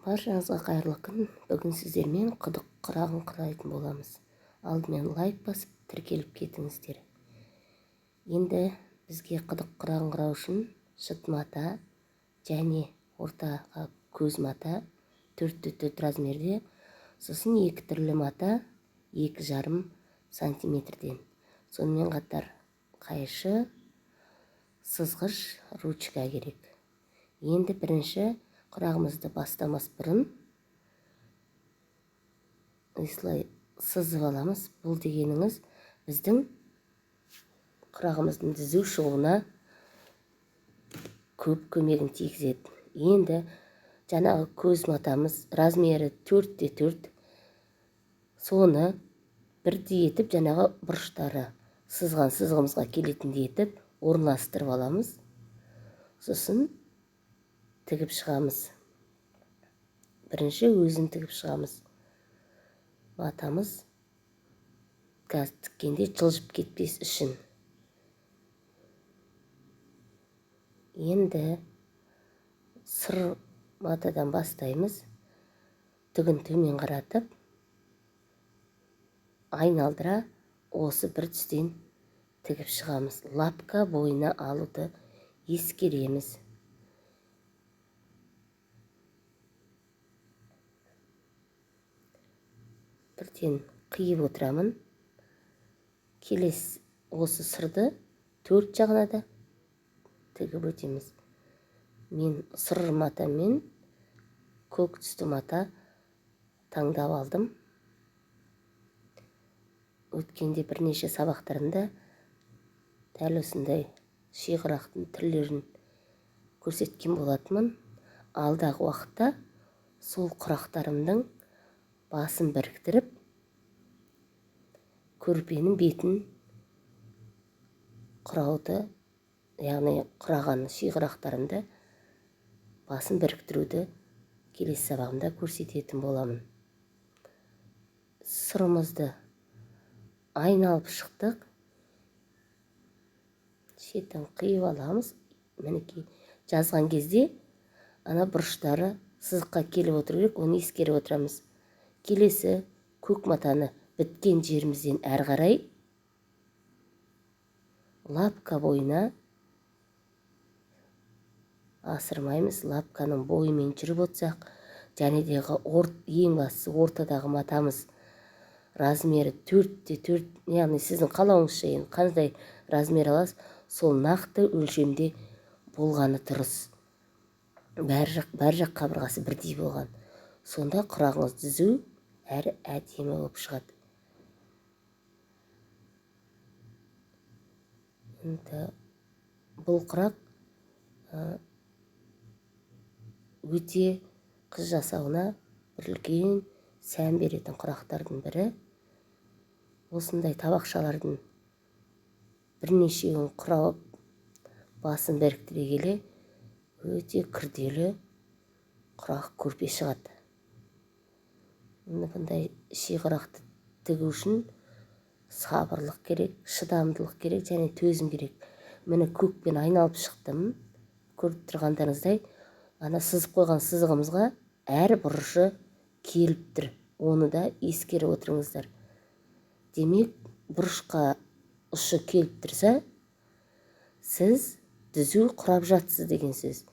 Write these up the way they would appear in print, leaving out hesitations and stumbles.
Баршаңызға қайырлы күн. Бүгін сіздермен құдық құрағын құрайтын боламыз. Алдымен лайк басып, тіркеліп кетіңіздер. Енді бізге құдық құрағын құрау үшін шыт мата және ортаға көз мата 4x4 размерде, сосын 2 түрлі мата 2,5 сантиметрден. Сонымен қатар қайшы, сызғыш, ручка керек. Енді бірінші құрағымызды бастамас бұрын осылай сызып аламыз. Бұл дегеніңіз біздің құрағымыздың түзу шығуына көп көмегін тигізеді. Енді жаңағы көз матамыз размері 4x4, соны бірдей етіп жаңағы бұрыштары сызған сызғымызға келетіндей етіп орналастырып аламыз. Сосын тігіп шығамыз. Бірінші өзін тігіп шығамыз. Матамыз газ тіккенде жылжып кетпес үшін. Енді сыр матадан бастаймыз. Түгін төмен қаратып, айналдыра осы бір түстен тігіп шығамыз. Лапка бойына алуды ескереміз. Бірден қиып отырамын. Келесі осы сырды 4 жағына да тігіп өтеміз. Мен сыр мата мен көк түсті мата таңдап алдым. Өткенде бірнеше сабақтарымда дәл осындай шиғырақтың түрлерін көрсеткен болатынмын. Алдағы уақытта сол құрақтарымның басын біріктіріп, көрпенің бетін құрауды, яғни құраған шиғырақтарымды басын біріктіруді келесі сабағымда көрсететін боламын. Сырымызды айналып шықтық. Шетін қиып аламыз. Мінекей жазған кезде ана бұрыштары сызыққа келіп отыру керек, оны ескеріп отырамыз. Келесі көк матаны біткен жерімізден әрі қарай лапка бойына асырмаймыз. Лапканың бойымен жүріп отырсақ, және де ең бастысы ортадағы матамыз размері 4x4, яғни сіздің қалауыңызша енді қандай размер аласыз, сол нақты өлшемде болғаны дұрыс. Бәр жақ қабырғасы бірдей болған. Сонда құрағыңыз түзу әрі әдемі болып шығады. Бұл құрақ өте қыз жасауына бір үлкен сән беретін құрақтардың бірі. Осындай табақшалардың бірнешеуін құрап басын біріктіре келе өте күрделі құрақ көрпе шығады. Бұндай шиғырақты тігу үшін сабырлық керек, шыдамдылық керек және төзім керек. Міне көкпен айналып шықтым. Көріп тұрғандарыңыздай, ана сызып қойған сызығымызға әр бұрышы келіп тұр. Оны да ескеріп отырыңыздар. Демек, бұрышқа ұшы келіп тұрса, сіз түзу құрап жатсыз деген сөз.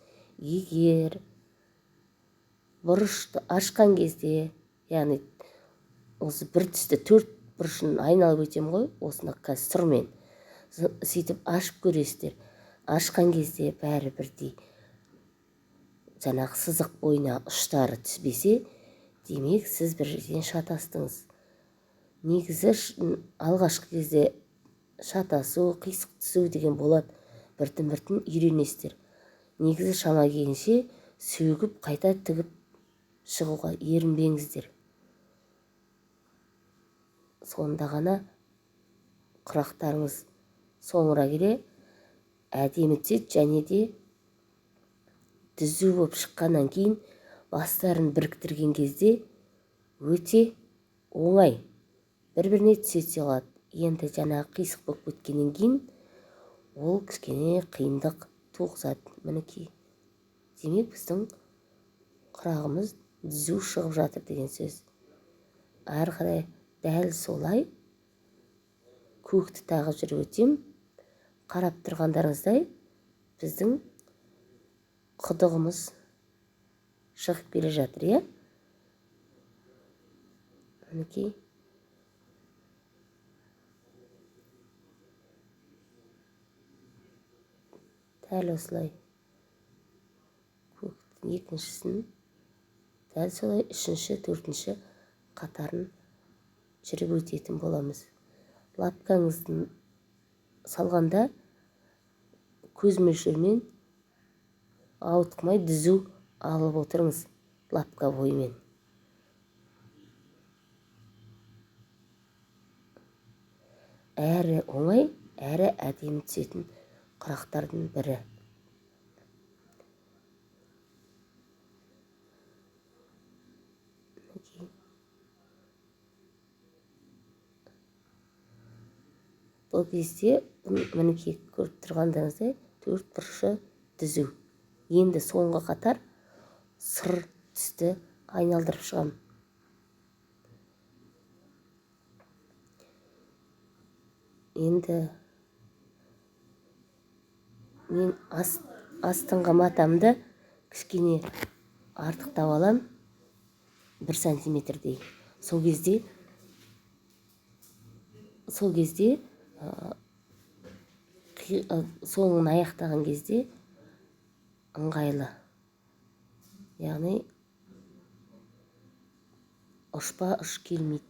Егер бұрышты ашқан кезде, яғни осы бір түсті 4 бұрышын айналып өтем ғой, осыны сырмен сөйтіп ашып көресіздер. Ашқан кезде бәрі бірдей жаңағы сызық бойына ұштары түспесе, демек сіз бір жерден шатастыңыз. Негізі алғашқы кезде шатасу, қисық түсу деген болады. Біртін үйренесіздер. Негізі шама келгенше сөгіп қайта тігіп шығуға ерінбеңіздер. Сонда ғана құрақтарыңыз соңыра келе әдемі түседі, және де түзу болып шыққаннан кейін бастарын біріктірген кезде өте оңай бір-біріне түсе қалады. Енді жаңағы қисық болып кеткеннен кейін ол кішкене қиындық туғызады. Мінекей. Демек біздің құрағымыз түзу шығып жатыр деген сөз. Ары қарай дәл солай көкті тағып жүріп өтем. Қарап тұрғандарыңыздай біздің құдығымыз шығып келе жатыр, иә? Мінекей. Дәл осылай көктің екіншісін, дәл солай үшінші, төртінші қатарын жүріп өтетін боламыз. Лапкаңыздың салғанда көз мөлшермен ауытқымай түзу алып отырыңыз лапка бойымен. Әрі оңай, әрі әдемі түсетін құрақтардың бірі. Бұл кезде мінекей көріп тұрғандарыңыздай төрт бұрышы түзу. Енді соңғы қатар сыр түсті айналдырып шығам. Енді мен астыңғы матамды кішкене артықтап алам, 1 сантиметрдей. Сол кезде соңын аяқтаған кезде ыңғайлы. Яғни ұшпа ұш келмейді.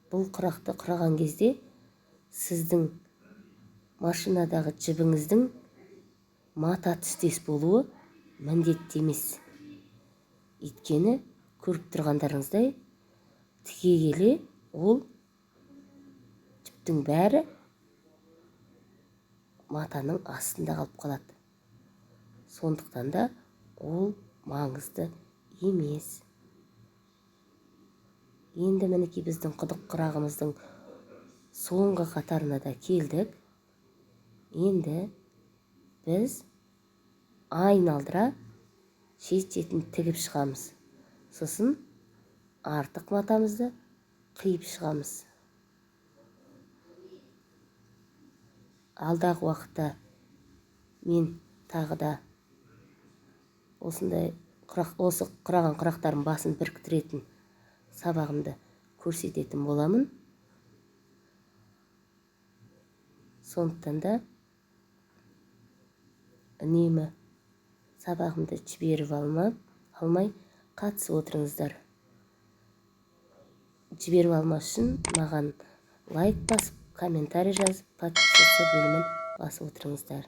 Бұл құрақты құраған кезде сіздің машинадағы жібіңіздің мата түстес болуы міндетті емес. Өйткені көріп тұрғандарыңыздай тіке келе ол жіптің бәрі матаның астында қалып қалады. Сондықтан да ол маңызды емес. Енді мінекей біздің құдық құрағымыздың соңғы қатарына да келдік. Енді біз айналдыра шет-шетін тігіп шығамыз. Сосын артық матамызды қиып шығамыз. Алдағы уақытта мен тағы да осы құраған құрақтардың басын біріктіретін сабағымды көрсететін боламын. Сондықтан да үнемі сабағымды жіберіп алмай қатысып отырыңыздар. Жіберіп алмас үшін маған лайк басып, комментарий жазып, подписаться бөлімін басып отырыңыздар.